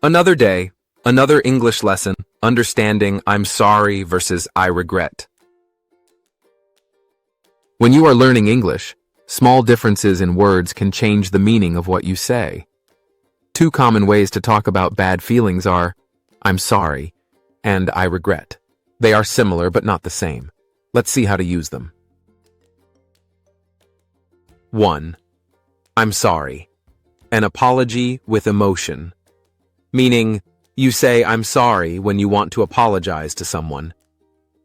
Another day, another English lesson, understanding I'm sorry versus I regret. When you are learning English, small differences in words can change the meaning of what you say. Two common ways to talk about bad feelings are, I'm sorry, and I regret. They are similar but not the same. Let's see how to use them. 1. I'm sorry. An apology with emotion. Meaning, you say I'm sorry when you want to apologize to someone.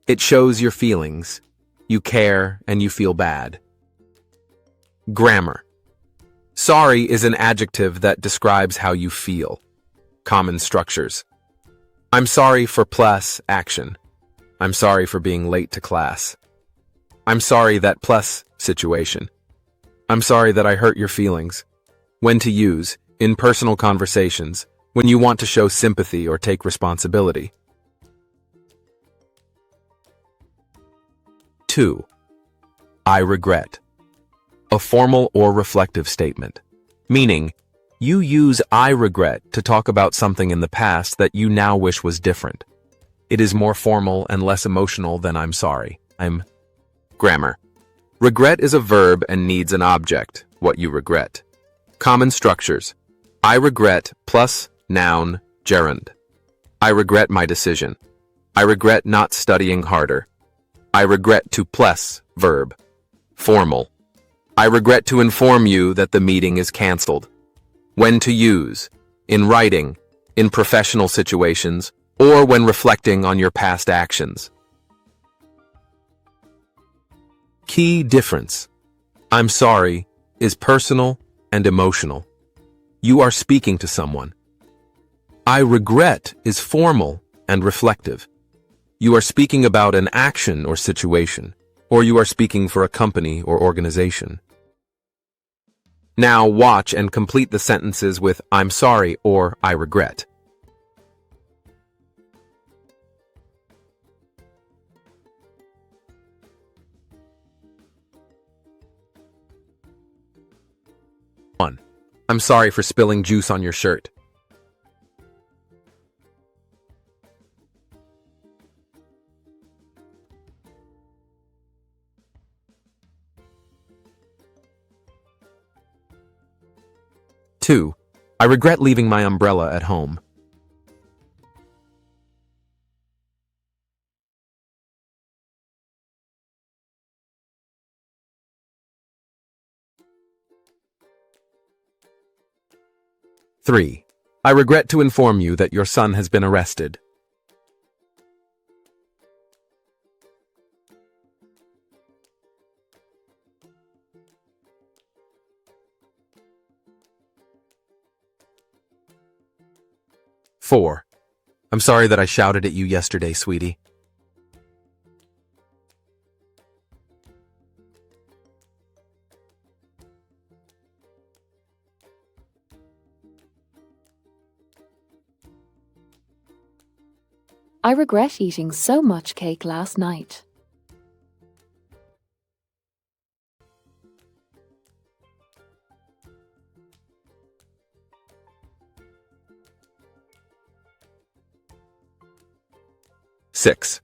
It shows your feelings. You care and you feel bad. Grammar. Sorry is an adjective that describes how you feel. Common structures. I'm sorry for plus action. I'm sorry for being late to class. I'm sorry that plus situation. I'm sorry that I hurt your feelings. When to use, in personal conversations, when you want to show sympathy or take responsibility. 2. I regret. A formal or reflective statement. Meaning, you use I regret to talk about something in the past that you now wish was different. It is more formal and less emotional than I'm sorry. Grammar. Regret is a verb and needs an object, what you regret. Common structures. I regret plus noun, gerund. I regret my decision. I regret not studying harder. I regret to plus, verb. Formal. I regret to inform you that the meeting is canceled. When to use, in writing, in professional situations, or when reflecting on your past actions. Key difference. I'm sorry is personal and emotional. You are speaking to someone. I regret is formal and reflective. You are speaking about an action or situation, or you are speaking for a company or organization. Now watch and complete the sentences with I'm sorry or I regret. One. I'm sorry for spilling juice on your shirt. 2. I regret leaving my umbrella at home. 3. I regret to inform you that your son has been arrested. 4. I'm sorry that I shouted at you yesterday, sweetie. 'I regret eating so much cake last night.' 6.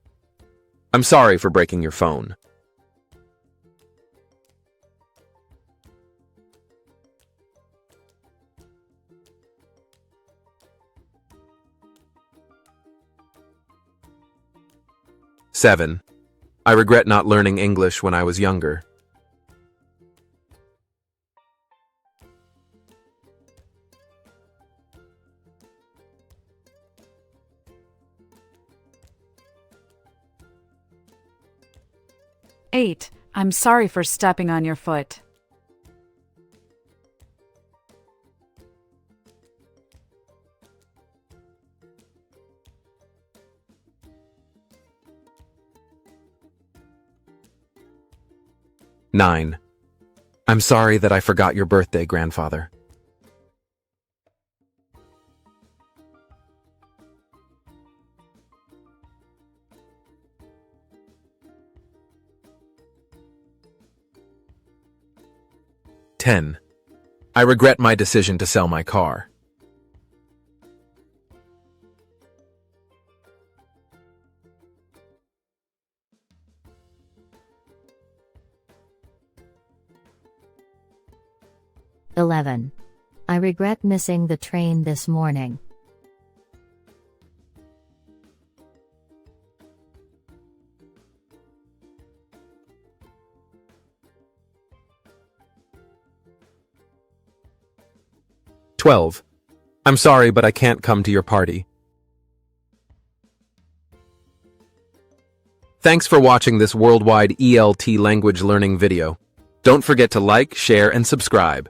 I'm sorry for breaking your phone. 7. I regret not learning English when I was younger. 8. I'm sorry for stepping on your foot. 9. I'm sorry that I forgot your birthday, grandfather. 10. I regret my decision to sell my car. 11. I regret missing the train this morning. 12. I'm sorry, but I can't come to your party. Thanks for watching this worldwide ELT language learning video. Don't forget to like, share, and subscribe.